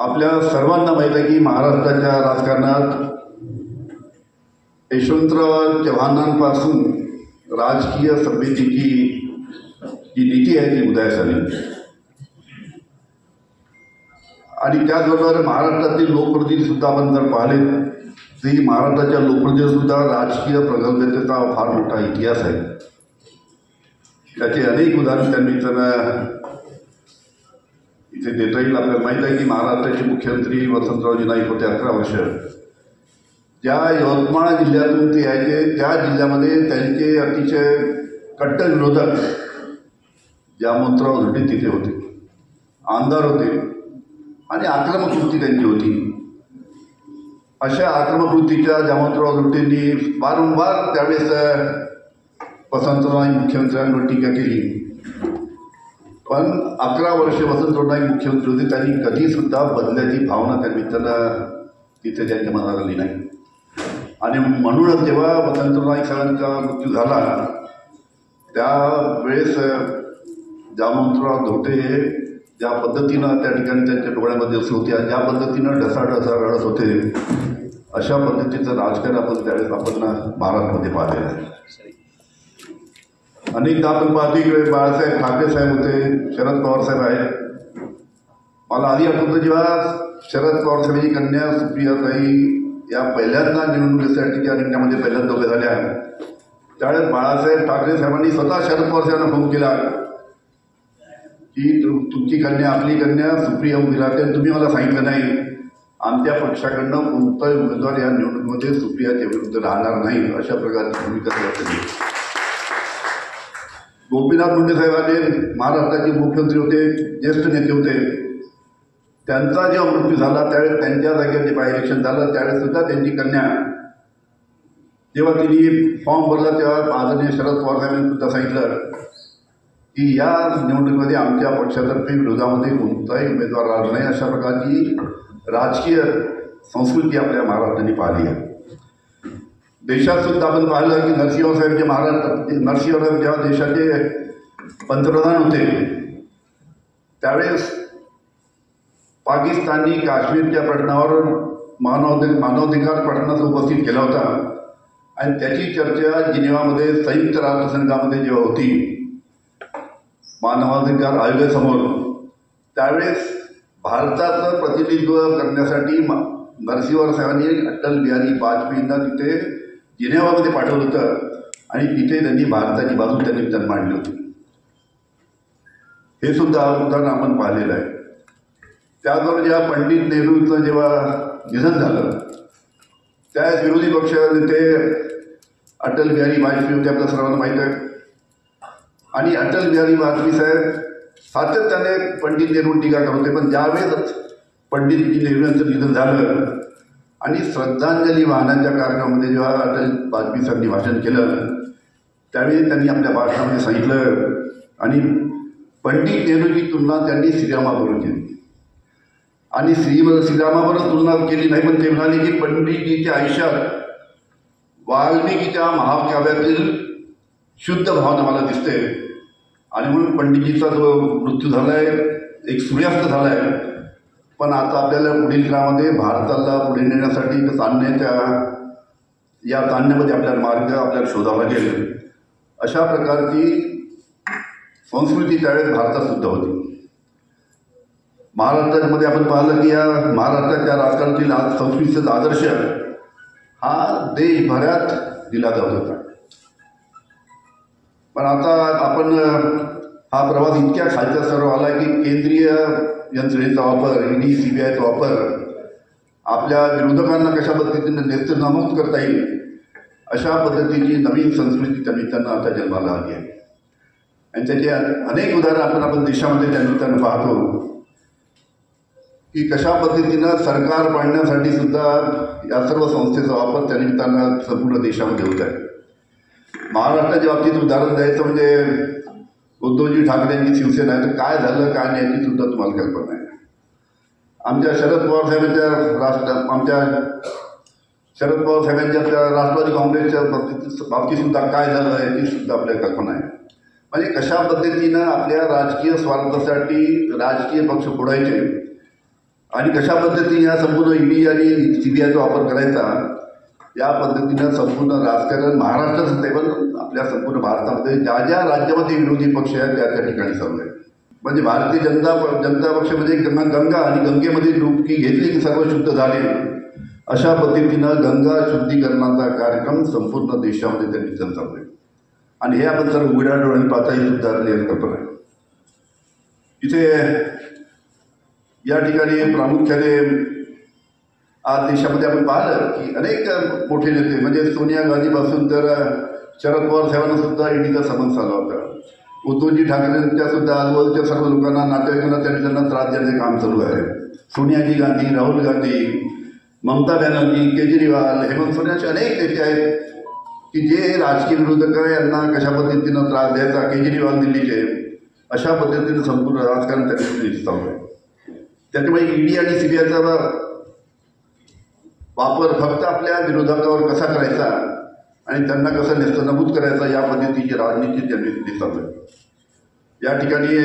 आपल्या सर्वांना माहीत आहे की महाराष्ट्राच्या राजकारणात यशवंतराव चव्हाणांपासून राजकीय सभ्यतेची जी नीती आहे ती उदयास आली आणि त्याचबरोबर महाराष्ट्रातील लोकप्रतिनिधी सुद्धा आपण जर पाहिले तर महाराष्ट्राच्या लोकप्रतिनिधी सुद्धा राजकीय प्रगल्भतेचा फार मोठा इतिहास आहे। त्याचे अनेक उदाहरण त्यांनी इथे देता येईल। आपल्याला माहीत आहे की महाराष्ट्राचे मुख्यमंत्री वसंतरावजी नाईक होते 11 वर्ष। ज्या यवतमाळ जिल्ह्यातून ते यायचे त्या जिल्ह्यामध्ये त्यांचे अतिशय कट्टर विरोधक जामवंतराव झुटे तिथे होते, आमदार होते आणि आक्रमक वृत्ती त्यांची होती। अशा आक्रमक वृत्तीच्या जामवंतराव झुटेंनी वारंवार त्यावेळेस वसंतराव नाईक मुख्यमंत्र्यांवर टीका केली, पण 11 वर्ष वसंतराव नाईक मुख्यमंत्री होते, त्यांनी कधीसुद्धा बदल्याची भावना त्यांना तिथे त्यांच्या मनात आली नाही। आणि म्हणूनच जेव्हा वसंतराव नाईक साहेबांचा मृत्यू झाला त्यावेळेस जामवंतराव झुटे ज्या पद्धतीनं त्या ठिकाणी त्यांच्या डोळ्यामध्ये असे होते आणि ज्या पद्धतीनं ढसाढसा रडत होते अशा पद्धतीचं राजकारण आपण त्यावेळेस आपण महाराष्ट्रामध्ये पाहिलेलं आहे। अनेकदा आपण पाहतो इकडे बाळासाहेब ठाकरे साहेब होते, शरद पवार साहेब आहेत। मला आधी आठवतं जेव्हा शरद पवार साहेबांची कन्या सुप्रियाताई या पहिल्यांदा निवडणुकीसाठी त्या रिंगणामध्ये पहिल्यांदा उभ्या झाल्या त्यावेळेस बाळासाहेब ठाकरे साहेबांनी स्वतः शरद पवार साहेबांना फोन केला की तुमची कन्या आपली कन्या सुप्रिया उभी राहते, तुम्ही मला सांगितलं नाही। आमच्या पक्षाकडनं कोणताही उमेदवार या निवडणुकीमध्ये सुप्रियाच्या विरुद्ध राहणार नाही अशा प्रकारची भूमिका व्यक्त केली। गोपीनाथ मुंडे साहेब आले, महाराष्ट्राचे मुख्यमंत्री होते, ज्येष्ठ नेते होते। त्यांचा जेव्हा मृत्यू झाला त्यावेळेस त्यांच्या जागेवर जे बाय इलेक्शन झालं त्यावेळेस सुद्धा त्यांची कन्या जेव्हा तिने फॉर्म भरला तेव्हा आदरणीय शरद पवार साहेबांनी सुद्धा सांगितलं की या निवडणुकीमध्ये आमच्या पक्षातर्फे विरोधामध्ये कोणताही उमेदवार राहणार नाही। अशा प्रकारची राजकीय संस्कृती आपल्या महाराष्ट्राने पाहिली आहे। देशात सुद्धा आपण पाहिलं की नरसिंहराव साहेब जे नरसिंहराव साहेब जेव्हा देशाचे पंतप्रधान होते त्यावेळेस पाकिस्ताननी काश्मीरच्या प्रश्नावर मानवाधिकार प्रश्नाचा उपस्थित केला होता आणि त्याची चर्चा जिनेवामध्ये संयुक्त राष्ट्रसंघामध्ये जेव्हा होती मानवाधिकार आयोगासमोर त्यावेळेस भारताचं प्रतिनिधित्व करण्यासाठी नरसिंहराव साहेबांनी अटल बिहारी वाजपेयींना तिथे जिनेवामध्ये पाठवलं होतं आणि तिथे त्यांनी भारताची बाजू त्यांनी मांडली होती। हे सुद्धा उदाहरण आपण पाहिलेलं आहे। त्याचबरोबर जेव्हा पंडित नेहरूंचं जेव्हा निधन झालं त्यावेळेस विरोधी पक्ष नेते अटल बिहारी वाजपेयी होते, आपल्या सर्वांना माहीत आहे। आणि अटल बिहारी वाजपेयी साहेब सातत्याने पंडित नेहरू टीका करत होते, पण ज्यावेळेस पंडित नेहरू यांचं निधन झालं आणि श्रद्धांजली वाहनाच्या कार्यक्रमामध्ये जेव्हा अटल वाजपेयी साहेबांनी भाषण केलं त्यावेळी त्यांनी आपल्या भाषणामध्ये सांगितलं आणि पंडित नेहरूची तुलना त्यांनी श्रीरामाबरोबर केली आणि श्रीरामाबरोबर तुलना केली नाही, पण ते म्हणाले की पंडितजीच्या आयुष्यात वाल्मिकीच्या महाकाव्यातील शुद्ध भावना मला दिसते आणि म्हणून पंडितजीचा जो मृत्यू झाला आहे एक सूर्यास्त झाला आहे, पण आता आपल्याला पुढील काळामध्ये भारताला पुढे नेण्यासाठी या ताणण्यामध्ये आपल्याला मार्ग आपल्याला शोधावा लागेल। अशा प्रकारची संस्कृती त्यावेळेस भारतात सुद्धा होती। महाराष्ट्रामध्ये आपण पाहिलं की या महाराष्ट्राच्या राजकारणातील संस्कृतीचा आदर्श हा देशभरात दिला जात होता, पण आता आपण हा प्रवास इतक्या खालच्या स्तरावर आला की केंद्रीय यंत्रणेचा वापर, ईडी सीबीआयचा वापर आपल्या विरोधकांना कशा पद्धतीने नेस्तनाबूत करता येईल अशा पद्धतीची नवीन संस्कृती त्यांना आता जन्माला आली आहे आणि त्याचे अनेक उदाहरण आपण देशामध्ये त्यानिमित्तानं पाहतो की कशा पद्धतीनं सरकार पाडण्यासाठी सुद्धा या सर्व संस्थेचा वापर त्यानिमित्तानं संपूर्ण देशामध्ये होत आहे। महाराष्ट्राच्या बाबतीत उदाहरण द्यायचं म्हणजे उद्धवजी ठाकरे यांची शिवसेना आहे, तर काय झालं काय नाही याची सुद्धा तुम्हाला कल्पना आहे। आमच्या शरद पवार साहेबांच्या राष्ट्रवादी काँग्रेसच्या बाबतीत सुद्धा काय झालं याची सुद्धा आपल्याला कल्पना आहे। म्हणजे कशा पद्धतीनं आपल्या राजकीय स्वार्थासाठी राजकीय पक्ष फोडायचे आणि कशा पद्धतीने या संपूर्ण ईडी आणि सीबीआयचा वापर करायचा या पद्धतीनं संपूर्ण राजकारण महाराष्ट्रातच नाही पण आपल्या संपूर्ण भारतामध्ये ज्या ज्या राज्यामध्ये विरोधी पक्ष आहेत त्या त्या ठिकाणी चालू आहे. म्हणजे भारतीय जनता पक्ष म्हणजे गंगा आणि गंगेमध्ये डुबकी घेतली की सर्व शुद्ध झाले अशा पद्धतीनं गंगा शुद्धीकरणाचा कार्यक्रम संपूर्ण देशामध्ये त्यांनी चालू आहे. आणि हे आपण सर्व उघड्या डोळ्यांनी पाहताही सुद्धा क्लिअर करतो आहे. इथे या ठिकाणी प्रामुख्याने आज देशामध्ये आपण पाहिलं की अनेक मोठे नेते म्हणजे सोनिया गांधीपासून तर शरद पवार साहेबांना सुद्धा ईडीचा समन्स आला होता. उद्धवजी ठाकरेंच्या सुद्धा आजूबाजूच्या सर्व लोकांना नातेवाईकांना त्यांना त्रास देण्याचे काम चालू आहे. सोनियाजी गांधी, राहुल गांधी, ममता बॅनर्जी, केजरीवाल, हेमंत सोरेन असे अनेक नेते आहेत की जे राजकीय विरोधक यांना कशा पद्धतीनं त्रास द्यायचा. केजरीवाल दिल्लीचे अशा पद्धतीनं संपूर्ण राजकारण त्यांनी चालू आहे. त्याच्यामुळे ईडी आणि सीबीआयचा वापर फक्त आपल्या विरोधकावर कसा करायचा आणि त्यांना कसं नेस्तनाबूत करायचा या पद्धतीची राजनीती त्यांनी चालू आहे. या ठिकाणी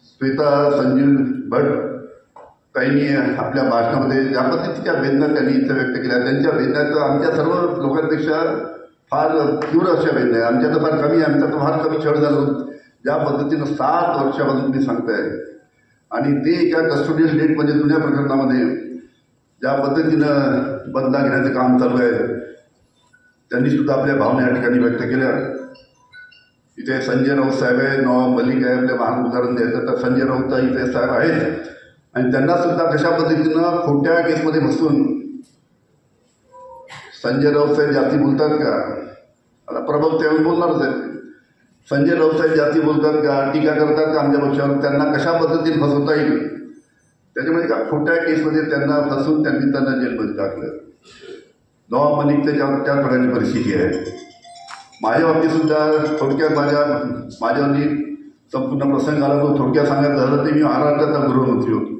श्वेता संजीव भट ताईंनी आपल्या भाषणामध्ये ज्या पद्धतीच्या वेदना त्यांनी इथं व्यक्त केल्या त्यांच्या वेदना आमच्या सर्व लोकांपेक्षा फार तीव्र अशा वेदना आहे. आमच्या तर फार कमी आहे. आमचा तर फार कमी छळ झालो. ज्या पद्धतीनं 7 वर्षापासून मी सांगताय आणि ते एका कस्टोडियल डेट म्हणजे जुन्या प्रकरणामध्ये ज्या पद्धतीनं बदला घेण्याचं काम चालू आहे त्यांनी सुद्धा आपल्या भावना या ठिकाणी व्यक्त केल्या. इथे संजय राऊत साहेब आहे, नवाब मलिक आहे, आपल्या महान उदाहरण द्यायचं तर संजय राऊत इथे साहेब आहेत आणि त्यांना सुद्धा कशा पद्धतीनं खोट्या केसमध्ये बसून संजय राऊत साहेब जाती बोलतात का. आता प्रभाव त्यावेळी बोलणारच आहे. संजय राऊत साहेब जाती बोलतात का, टीका करतात का आमच्या पक्षावर, त्यांना कशा पद्धतीने फसवता येईल त्याच्यामध्ये का खोट्या केसमध्ये त्यांना फसवून त्यांना जेलमध्ये टाकलं. नवाब मलिक त्या प्रकारची परिस्थिती आहे. माझ्या बाबतीत सुद्धा थोडक्यात माझ्यावरती संपूर्ण प्रसंग आला तो थोडक्यात सांगायचं झालं ते मी महाराष्ट्राचा गृहमंत्री होतो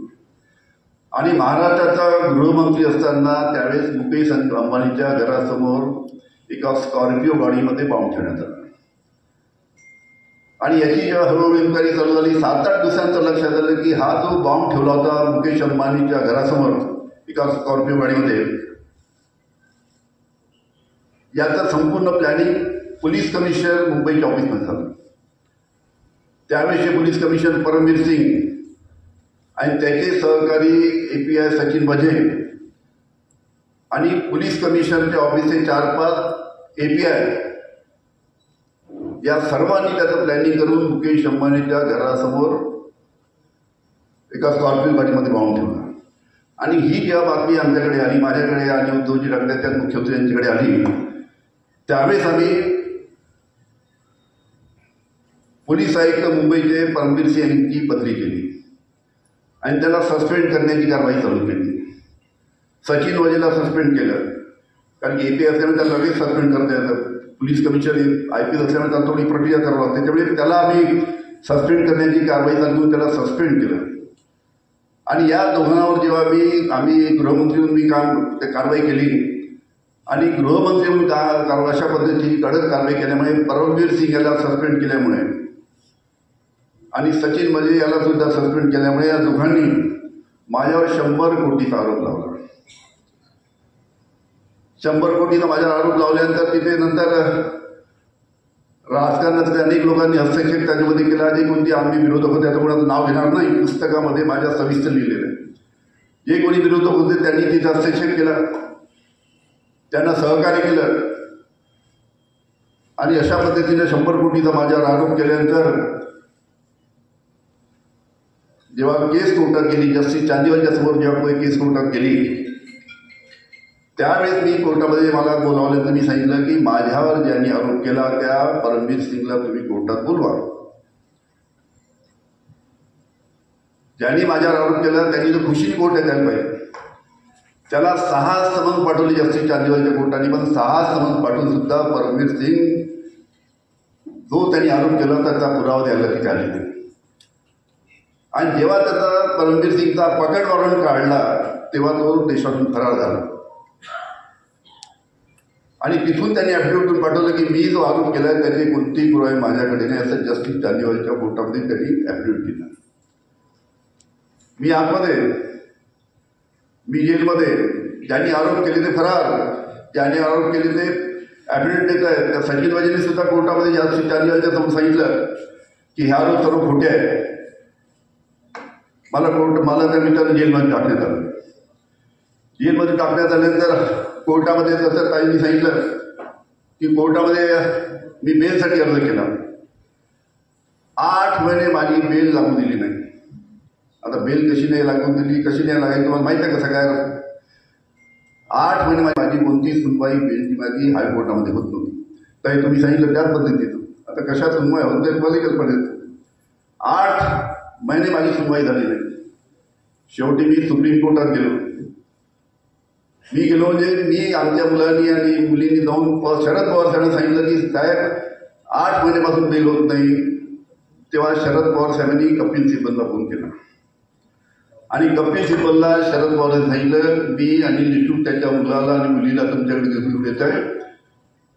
आणि महाराष्ट्राचा गृहमंत्री असताना त्यावेळेस मुकेश अंबानीच्या घरासमोर एका स्कॉर्पिओ गाडीमध्ये बॉम्ब ठेवण्यात आला आणि याची जेव्हा हळूहळू इन्क्वायरी चालू झाली 7-8 दिवसांचं लक्षात आलं की हा जो बॉम्ब ठेवला होता मुकेश अंबानीच्या घरासमोर एका स्कॉर्पिओ गाडीमध्ये याचं संपूर्ण प्लॅनिंग पोलीस कमिशनर मुंबईच्या ऑफिसमध्ये झालं. त्यावेळेचे पोलीस कमिशनर परमवीर सिंग आणि त्याचे सहकारी API सचिन बजे आणि पोलीस कमिशनरच्या ऑफिसचे 4-5 API या सर्वांनी त्याचं प्लॅनिंग करून मुकेश अंबानीच्या घरासमोर एका स्कॉर्पिओ गाडीमध्ये बॉम्ब ठेवला. आणि ही जेव्हा बातमी आमच्याकडे आली, माझ्याकडे आणि उद्धवजी ठाकरे त्या मुख्यमंत्री यांच्याकडे आली त्यावेळेस आम्ही पोलीस आयुक्त मुंबईचे परमवीर सिंग यांची बदली केली आणि त्याला सस्पेंड करण्याची कारवाई चालू केली. सचिन वजेला सस्पेंड केलं कारण की API असल्यामुळे त्याला लगेच सस्पेंड करता येतं. पोलीस कमिशनर IPS असल्यामुळे त्याला थोडी प्रक्रिया करावी लागते. त्यामुळे त्याला आम्ही सस्पेंड करण्याची कारवाई चालू त्याला सस्पेंड केलं. आणि या दोघांवर जेव्हा आम्ही गृहमंत्री म्हणून मी कारवाई केली आणि गृहमंत्री म्हणून अशा पद्धतीची कडक कारवाई केल्यामुळे परमवीर सिंग याला सस्पेंड केल्यामुळे आणि सचिन मजे याला सुद्धा सस्पेंड केल्यामुळे या दोघांनी माझ्यावर 100 कोटीचा आरोप लावला. 100 कोटीचा माझ्यावर आरोप लावल्यानंतर तिथे नंतर राजकारणातल्या अनेक लोकांनी हस्तक्षेप त्याच्यामध्ये केला. जे कोणते आम्ही विरोधक होते त्याचं कोणाचं नाव घेणार नाही, पुस्तकामध्ये माझ्या सविस्तर लिहिलेलं आहे. जे कोणी विरोधक होते त्यांनी तिथे हस्तक्षेप केला, त्यांना सहकार्य केलं आणि अशा पद्धतीने 100 कोटीचा माझ्यावर आरोप केल्यानंतर जेव्हा केस कोर्टात गेली, जस्टिस चांदीवालच्या समोर जेव्हा केस कोर्टात गेली त्यावेळेस मी कोर्टामध्ये मला बोलावल्यानंतर मी सांगितलं की माझ्यावर ज्यांनी आरोप केला त्या परमवीर सिंगला तुम्ही कोर्टात बोलवा. ज्यांनी माझ्यावर आरोप केला त्यांनी तर खुशीने कोर्टात द्यायला पाहिजे. त्याला 6 समन्स पाठवले जस्टिस चांदीवालच्या कोर्टाने, पण 6 समन्स पाठवून सुद्धा परमवीर सिंग जो त्यांनी आरोप केला त्याचा पुरावा द्यायला तिथे आले नाही. आणि जेव्हा त्याचा परमवीर सिंगचा पकड वॉरंट काढला तेव्हा तो देशातून फरार झाला आणि तिथून त्यांनी ॲफिडेव्हिट पाठवलं की मी जो आरोप केला आहे त्याचे कोणतेही पुरावे माझ्याकडे नाही असं जस्टिस चांदीवालच्या कोर्टामध्ये त्यांनी ॲफिडेव्हिट दिला. मी आतमध्ये, मी जेलमध्ये, ज्यांनी आरोप केले ते फरार, ज्यांनी आरोप केले ते ॲफिडेव्हिट देत आहेत. त्या सचिन वाजेने सुद्धा कोर्टामध्ये जास्तीत समोर सांगितलं की हे आरोप सर्व खोटे आहे. मला त्या मित्रानं जेलमध्ये टाकण्यात आलं. जेलमध्ये टाकण्यात आल्यानंतर कोर्टामध्ये तसं काहींनी सांगितलं की कोर्टामध्ये मी बेलसाठी अर्ज केला. 8 महिने माझी बेल लागू दिली नाही. आता बेल कशी नाही लागू दिली, कशी नाही लागायची तुम्हाला माहीत आहे कसं काय? 8 महिने माझी कोणती सुनवाई बेलची माझी हायकोर्टामध्ये होत नव्हती. तर तुम्ही सांगितलं त्याच पद्धतीनं आता कशा सुनवाई होत नाही मला कल्पना येते. 8 महिने माझी सुनवाई झाली नाही. शेवटी मी सुप्रीम कोर्टात गेलो. मी गेलो म्हणजे मी आमच्या मुलांनी आणि मुलींनी जाऊन शरद पवार साहेबांना सांगितलं की साहेब 8 महिन्यापासून बेल होत नाही. तेव्हा शरद पवार साहेबांनी कपिल सिब्बलला फोन केला आणि कपिल सिब्बलला शरद पवारांनी सांगितलं मी अनिल देशमुख त्याच्या मुलाला आणि मुलीला तुमच्याकडे घेऊन येत आहे.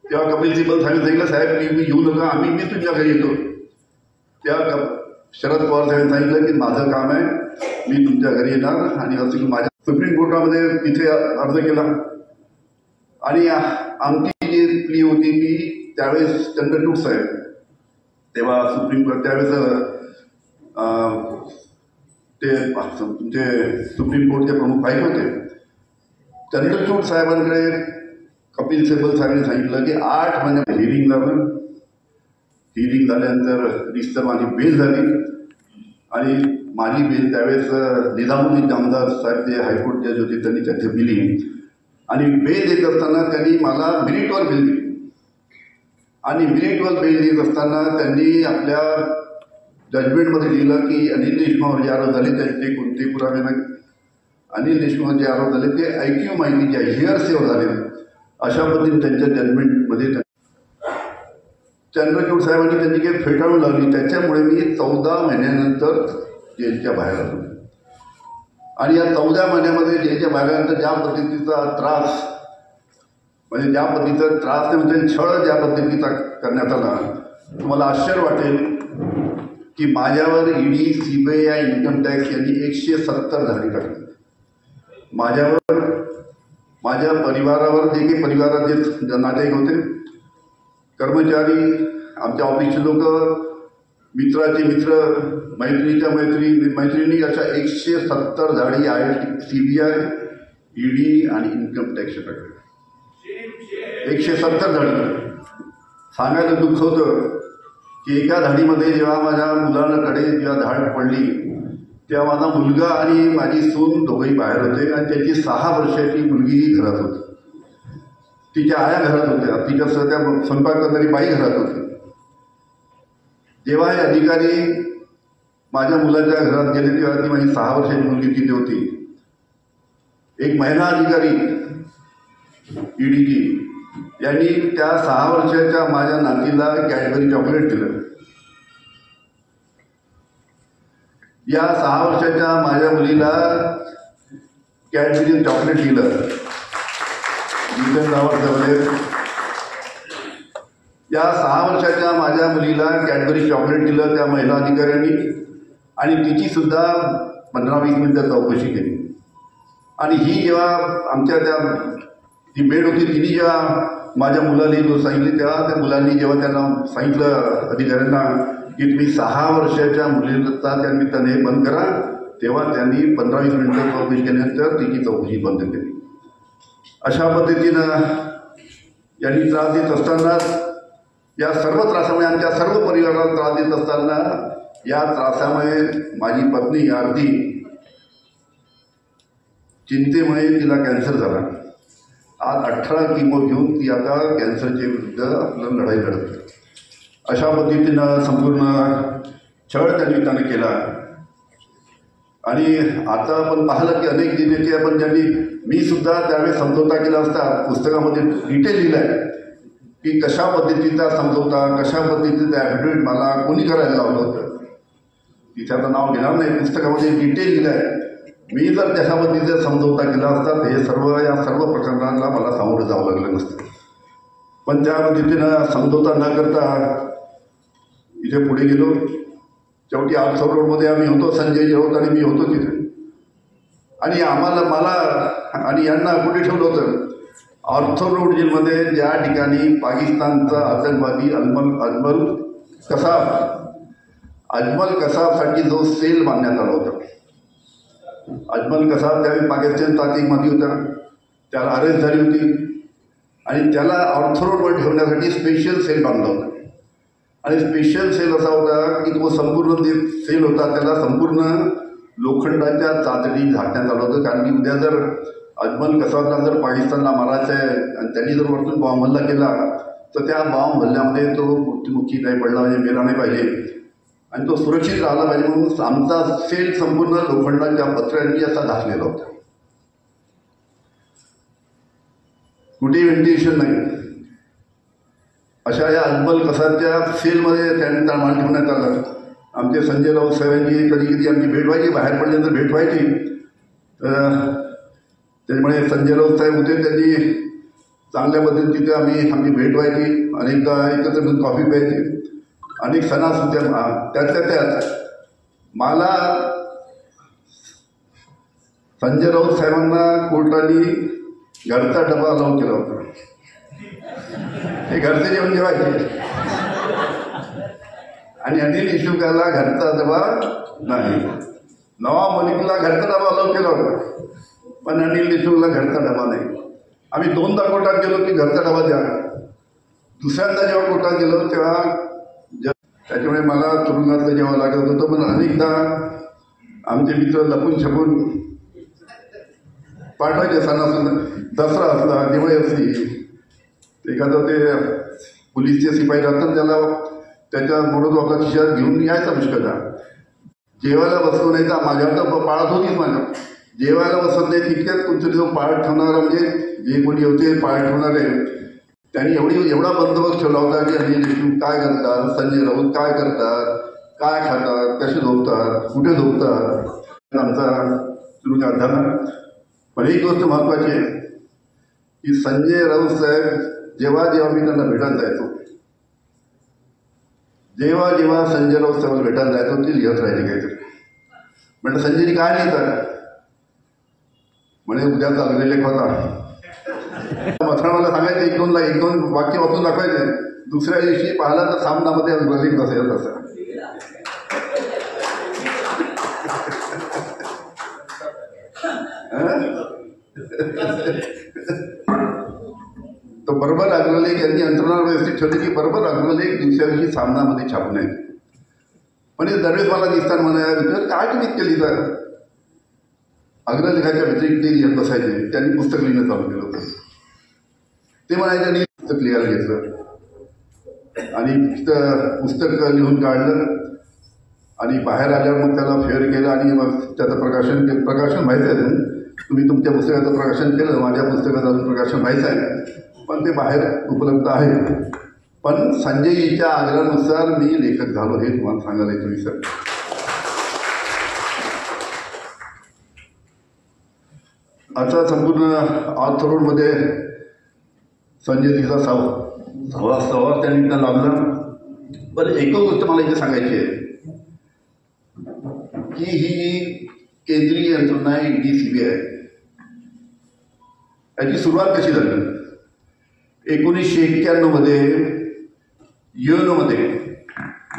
तेव्हा कपिल सिब्बल सांगितलं साहेब मी येऊ नका, मी तुमच्या घरी येतो. तेव्हा शरद पवार साहेबांनी सांगितलं की माझं काम आहे, मी तुमच्या घरी येणार आणि असं माझ्या सुप्रीम कोर्टामध्ये तिथे अर्ज केला. आणि आमची जी प्ली होती ती त्यावेळेस चंद्रचूड साहेब, तेव्हा सुप्रीम कोर्ट त्यावेळेस ते तुमचे सुप्रीम कोर्टचे प्रमुख पाहिजे होते. चंद्रचूड साहेबांकडे कपिल सिब्बल साहेबांनी सांगितलं की 8 महिने हिअरिंग झालं. हिअरिंग झाल्यानंतर रिस्तर माझी बेल झाली आणि माझी बेल त्यावेळेस निजामुद्दीन जामदार साहेब जे हायकोर्ट जज होते त्यांनी त्याची दिली आणि बेल देत असताना त्यांनी मला मेरिटवर बेल दिली. आणि मेरिटवर बेल देत असताना त्यांनी आपल्या जजमेंटमध्ये लिहिलं की अनिल देशमुखवर जे आरोप झाले त्याचे कोणते पुरावे नाही. अनिल देशमुखवर जे आरोप झाले ते ऐकीव माहिती जे हिअरसेवर झाले अशा पद्धतीने त्यांच्या जजमेंटमध्ये चंद्रचूड साहेबांनी त्यांची केस फेटाळून लावली. त्याच्यामुळे मी 14 महिन्यानंतर जेलच्या बाहेर आलो. आणि या 14 महिन्यामध्ये जेलच्या बाहेर आल्यानंतर ज्या पद्धतीचा त्रास म्हणजे ज्या पद्धतीचा त्रास म्हणजे छळ ज्या पद्धतीचा करण्यात आला तुम्हाला आश्चर्य वाटेल की माझ्यावर ईडी, CBI, इन्कम टॅक्स यांनी 170 धाडी टाकली. माझ्यावर, माझ्या परिवारावर जे काही परिवारात जे नातेवाईक होते, कर्मचारी, आमच्या ऑफिसचे लोक, मित्राचे मित्र, मैत्रिणी अशा 170 धाडी CBI, ईडी आणि इन्कम टॅक्स टाकले. 170 धाडी. सांगायला दुःख होतं की एका धाडीमध्ये जेव्हा माझ्या मुलांकडे जेव्हा धाड पडली तेव्हा माझा मुलगा आणि माझी सून दोघंही बाहेर होते आणि त्याची 6 वर्षाची मुलगीही घरात होती. तिच्या आया घरात होत्या, तिच्या त्या स्वयंपाक करणारी बाई घरात होती. जेव्हा हे अधिकारी माझ्या मुलाच्या घरात गेले तेव्हा ती माझी 6 वर्षाची मुलगी तिथे होती. एक महिला अधिकारी ईडीची यांनी त्या 6 वर्षाच्या माझ्या नातीला कॅडबरी चॉकलेट दिलं. या 6 वर्षाच्या माझ्या मुलीला कॅडबरी चॉकलेट दिलं. या 6 वर्षाच्या माझ्या मुलीला कॅडबरी चॉकलेट दिलं त्या महिला अधिकाऱ्यांनी आणि तिची सुद्धा 15-20 मिनिटं चौकशी केली. आणि ही जेव्हा आमच्या त्या ती बेड होती तिने जेव्हा माझ्या मुलाला सांगितले तेव्हा त्या मुलांनी जेव्हा त्यांना सांगितलं अधिकाऱ्यांना की तुम्ही 6 वर्षाच्या मुलीला त्या निमित्ताने बंद करा, तेव्हा त्यांनी 15-20 मिनिटं चौकशी केल्यानंतर तिची चौकशी बंद केली. अशा पद्धतीनं यांनी त्रास देत असताना या सर्व त्रासामुळे आमच्या सर्व परिवाराला त्रास देत असताना या त्रासामुळे माझी पत्नी आरती चिंतेमुळे तिला कॅन्सर झाला. आज 18 किमो घेऊन ती आता कॅन्सरच्या विरुद्ध आपलं लढाई लढते. अशा पद्धतीनं संपूर्ण छळ त्यांनी त्याने केला. आणि आता आपण पाहिलं की अनेक जिल्ह्याचे आपण ज्यांनी मी सुद्धा त्यावेळेस समझोता केला असता पुस्तकामध्ये डिटेल लिहिलं आहे की कशा पद्धतीचा समझोता, कशा पद्धतीचं ॲफिडेव्हिट मला कोणी करायला लावलं होतं. तिथे आता नाव घेणार नाही, पुस्तकामध्ये डिटेल लिहिलं आहे. मी जर त्याच्या पद्धतीचा समझोता केला असता हे या सर्व प्रकरणांना मला सामोरं जावं लागलं नसतं. पण त्या पद्धतीनं समझोता न करता इथे पुढे गेलो. शेवटी आमसर रोडमध्ये आम्ही होतो, संजय राऊत आणि मी होतो तिथे. आणि मला आणि यांना कुठे ठेवलं होतं? ऑर्थर रोड जेलमध्ये, ज्या ठिकाणी पाकिस्तानचा आतंकवादी अजमल कसाबसाठी जो सेल बांधण्यात आला होता. अजमल कसाब त्यावेळी पाकिस्तान तातीमध्ये होता, त्याला अरेस्ट झाली होती आणि त्याला ऑर्थर रोडवर ठेवण्यासाठी स्पेशल सेल बांधला होता. आणि स्पेशल सेल असा होता की तो संपूर्ण जे सेल होता त्याला संपूर्ण लोखंडाच्या चाचणी झाकण्यात आलं होतं. कारण की उद्या जर अजमल कसाबला जर पाकिस्तानला मारायचं आहे आणि त्यांनी जर वरतून बॉम्ब हल्ला केला तर त्या बॉम्ब हल्ल्यामध्ये तो मृत्युमुखी नाही पडला, म्हणजे मेला नाही पाहिजे आणि तो सुरक्षित राहिला पाहिजे. म्हणून आमचा सेल संपूर्ण लोखंडाच्या पत्र्यांनी असा झाकलेला होता, कुठेही व्हेंटिलेशन नाही. अशा या अजमल कसाबच्या सेलमध्ये त्यांना मान ठेवण्यात आलं. आमचे संजय राऊत साहेबांची कधी कधी आमची भेट व्हायची, बाहेर पडल्यानंतर भेट व्हायची. त्यामुळे संजय राऊत साहेब होते, त्यांनी चांगल्या पद्धतीने आमची भेट व्हायची, अनेकदा एकत्र मिळून कॉफी प्यायची, अनेक सणासुद्धा. त्यातल्या त्यात मला संजय राऊत साहेबांना कोर्टाने घरचा डबा अलाउ केला होता. हे घरचे जेवण जेवायचे आणि अनिल देशमुखला घरचा डबा नाही. नवाब मलिकला घरचा डबा अलाउ केला होता, पण अनिल देशमुखला घरचा डबा नाही. आम्ही दोनदा कोर्टात गेलो की घरचा डबा द्या. दुसऱ्यांदा जेव्हा कोर्टात गेलो तेव्हा त्याच्यामुळे मला तुरुंगातलं जेव्हा लागत होतं. पण अनेकदा आमचे मित्र लपून छपून पाठवायचे सणासुद्धा. दसरा असला, दिवाळी असली, एखादं ते पोलीसचे शिपाई राहतात त्याला त्याच्या मोडून आपला खिशात घेऊन यायचा पुष्कळदा. जेवायला बसलो नाही तर माझ्यावर तर पाळत होतीच. माझ्या जेवायला बसत नाही तितक्यात कोणतरी जो पाळत ठेवणारा, म्हणजे जे कोणी होते पाळत ठेवणारे, त्यांनी एवढा बंदोबस्त ठेवला होता की अनिल देशमुख काय करतात, संजय राऊत काय करतात, काय खातात, कसे झोपतात, कुठे झोपतात, आमचा तुरुंगात झाला. पण एक गोष्ट महत्त्वाची आहे की संजय राऊत साहेब जेव्हा मी त्यांना भेटायला जायचो, जेव्हा संजय राऊत साहेबांना भेटायला जायचो ती लिहत राहिली काहीतरी. म्हटलं संजयजी काय लिहितात? म्हणे उद्याचा अग्रलेख होता. मथाळ मला सांगायचं, एक दोन वाक्य वाचून दाखवायचे. दुसऱ्या दिवशी पाहिला तर सामनामध्ये अग्रलेख बसायचा तसा. तो बरोबर अग्रलेख यांनी यंत्रणा व्यवस्थित ठेवली की बरोबर अग्रलेख दुसऱ्या दिवशी सामनामध्ये छापून आहे. पण हे दरवेळेस मला दिसताना म्हणायला काय तुम्ही केली तर अग्रलेखाच्या व्यतिरिक्त लिहित बसायचे. त्यांनी पुस्तक लिहिणं चालू केलं होतं. ते म्हणायचे आणि पुस्तक लिहायला घेतलं आणि पुस्तक लिहून काढलं आणि बाहेर आल्यावर मग त्याला फेअर केलं आणि मग त्याचं प्रकाशन व्हायचं आहे. तुम्ही तुमच्या पुस्तकाचं प्रकाशन केलं, माझ्या पुस्तकाचं अजून प्रकाशन व्हायचं आहे, पण ते बाहेर उपलब्ध आहे. पण संजयजीच्या आग्रहानुसार मी लेखक झालो हे तुम्हाला सांगायला येतो सर. आता संपूर्ण ऑर्थर रोडमध्ये संजयजीचा सहवास त्या निमित्तानं लाभला. पण एकच गोष्ट मला इथे सांगायची आहे की ही केंद्रीय यंत्रणा आहे, ईडी, सीबीआय, याची सुरुवात कशी झाली? 1991 मध्ये युएनओमध्ये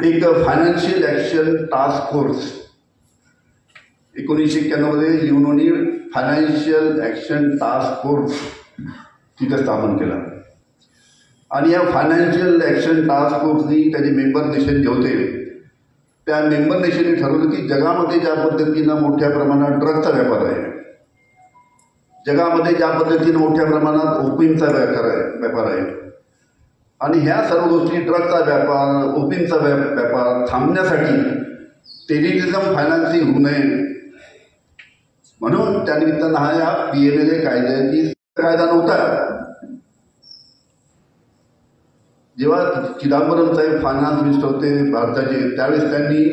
एक फायनान्शियल ॲक्शन टास्क फोर्स 1991 मध्ये युएनओने फायनान्शियल ॲक्शन टास्क फोर्स तिथं स्थापन केला. आणि या फायनान्शियल ॲक्शन टास्क फोर्सनी त्याचे मेंबर देश जे होते त्या मेंबर देशांनी ठरवलं की जगामध्ये ज्या पद्धतीनं मोठ्या प्रमाणात ड्रगचा व्यापार आहे, जगामध्ये ज्या पद्धतीनं मोठ्या प्रमाणात ओपियमचा व्यापार आहे आणि ह्या सर्व गोष्टी ड्रगचा व्यापार, ओपियमचा व्यापार थांबण्यासाठी टेररिझम फायनान्सिंग होऊ नये म्हणून त्यानिमित्तानं हा या PMLA कायद्याची कायदा नव्हता. जेव्हा चिदंबरम साहेब फायनान्स मिनिस्टर होते भारताचे त्यावेळेस त्यांनी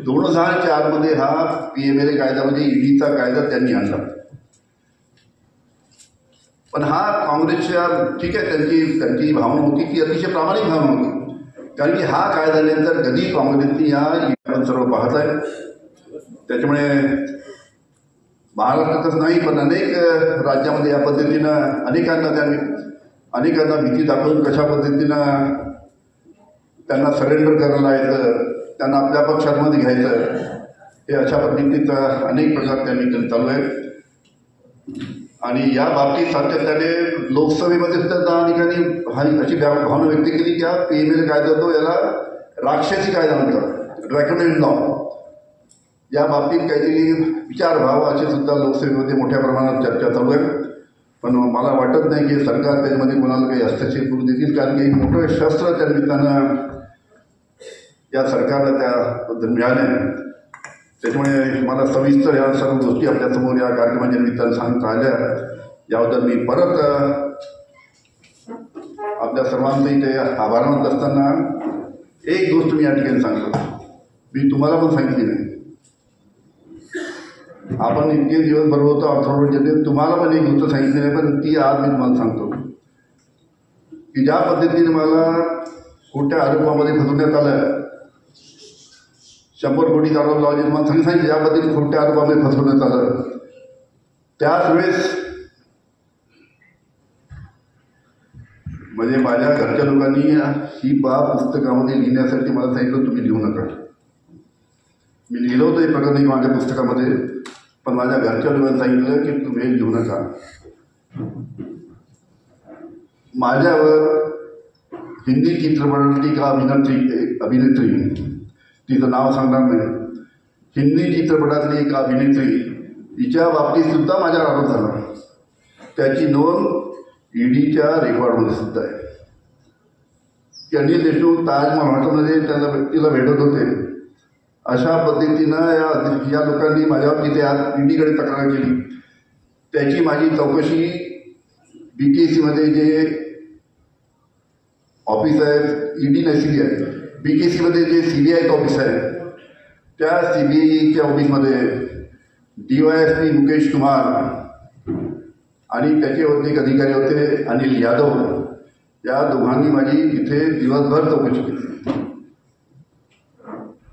2004 मध्ये हा PMLA कायदा म्हणजे ईडीचा कायदा त्यांनी आणला. पण हा काँग्रेसच्या ठीक आहे त्यांची भावना होती ती अतिशय प्रामाणिक भावना होती. कारण की हा कायदा आल्यानंतर कधी काँग्रेसने या आपण सर्व पाहत आहे. त्याच्यामुळे महाराष्ट्रातच नाही पण अनेक राज्यामध्ये या पद्धतीनं अनेकांना भीती दाखवून कशा पद्धतीनं त्यांना सरेंडर करायला यायचं, त्यांना आपल्या पक्षांमध्ये घ्यायचं, हे अशा पद्धतीचं अनेक प्रकार त्या ठिकाणी चालू आहेत. आणि या बाबतीत सातत्याने लोकसभेमध्ये सुद्धा त्या ठिकाणी अशी भावना व्यक्त केली की हा PML कायदा तो याला राक्षसी कायदा म्हणतात, ड्रॅकोनियन लॉ. या बाबतीत काहीतरी विचार व्हावा अशी सुद्धा लोकसभेमध्ये मोठ्या प्रमाणात चर्चा चालू आहे. पण मला वाटत नाही की सरकार त्याच्यामध्ये कोणाला काही हस्तक्षेप करू देतील, कारण की मोठं शस्त्र त्या निमित्तानं या सरकारला त्या मिळाले. त्याच्यामुळे मला सविस्तर या सर्व गोष्टी आपल्यासमोर या कार्यक्रमाच्या निमित्तानं सांगता आल्या. याबद्दल मी परत आपल्या सर्वांचं इथे आभार मानत असताना एक गोष्ट मी या ठिकाणी सांगतो, मी तुम्हाला पण सांगितली नाही. आपण इतके दिवस बरोबर होतो ऑर्थोडॉक्स, तुम्हाला पण एक गोष्ट सांगितली नाही, पण ती आज मी तुम्हाला सांगतो की ज्या पद्धतीने मला खोट्या आरोपामध्ये फसवण्यात आलं, 100 कोटी आरोप लावले, मला सांगितलं ज्या पद्धतीने खोट्या आरोपामध्ये फसवण्यात आलं, त्याच वेळेस म्हणजे माझ्या घरच्या लोकांनी ही बाब पुस्तकामध्ये लिहिण्यासाठी मला सांगितलं तुम्ही लिहू नका. मी लिहिलं होतं हे प्रकरण माझ्या पुस्तकामध्ये, पण माझ्या घरच्या लोकांनी सांगितलं की तुम्ही लिहू नका. माझ्यावर हिंदी चित्रपटातली का अभिनेत्री, तिचं नाव सांगणार नाही, हिंदी चित्रपटातली एक अभिनेत्री, तिच्या बाबतीत सुद्धा माझ्यावर आरोप झाला. त्याची नोंद ईडीच्या रेकॉर्डमध्ये सुद्धा आहे की अनिल देशमुख ताजमहल हॉटेलमध्ये त्याला व्यक्तीला भेटत होते. अशा पद्धतीनं या लोकांनी माझ्यावर तिथे आज ईडीकडे तक्रार केली. त्याची माझी चौकशी BKCमध्ये जे ऑफिस आहे, ईडी नाही CBI, BKCमध्ये जे CBI ऑफिस आहे, त्या CBIच्या ऑफिसमध्ये DYSP मुकेश कुमार आणि त्याच्यावरती एक अधिकारी होते अनिल यादव, या दोघांनी माझी तिथे दिवसभर चौकशी केली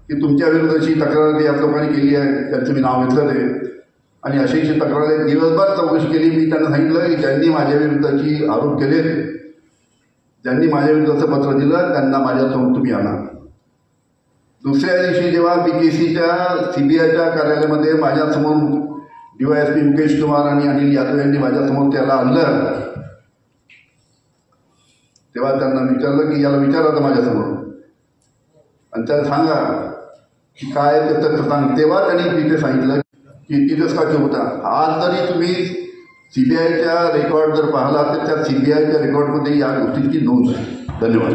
की तुमच्या विरुद्धची तक्रार या लोकांनी केली आहे, त्यांचं मी नाव घेतलं ते, आणि अशी तक्रार दिवसभर चौकशी केली. मी त्यांना सांगितलं की ज्यांनी माझ्या विरुद्धची आरोप केले, ज्यांनी माझ्या विरुद्धचं पत्र दिलं, त्यांना माझ्यासमोर तुम्ही आणा. दुसऱ्या दिवशी जेव्हा BKCच्या CBIच्या कार्यालयामध्ये माझ्यासमोर DYSP मुकेश कुमार आणि अनिल यादव यांनी माझ्यासमोर त्याला आणलं, तेव्हा त्यांना विचारलं की याला विचारा होतं माझ्यासमोर आणि त्याला सांगा की काय त्याचं सांग. तेव्हा त्यांनी तिथे सांगितलं की तिथंच का होता. आज जरी तुम्ही CBIच्या रेकॉर्ड जर पाहिला तर त्या CBIच्या रेकॉर्डमध्ये या गोष्टींची नोंद आहे. धन्यवाद.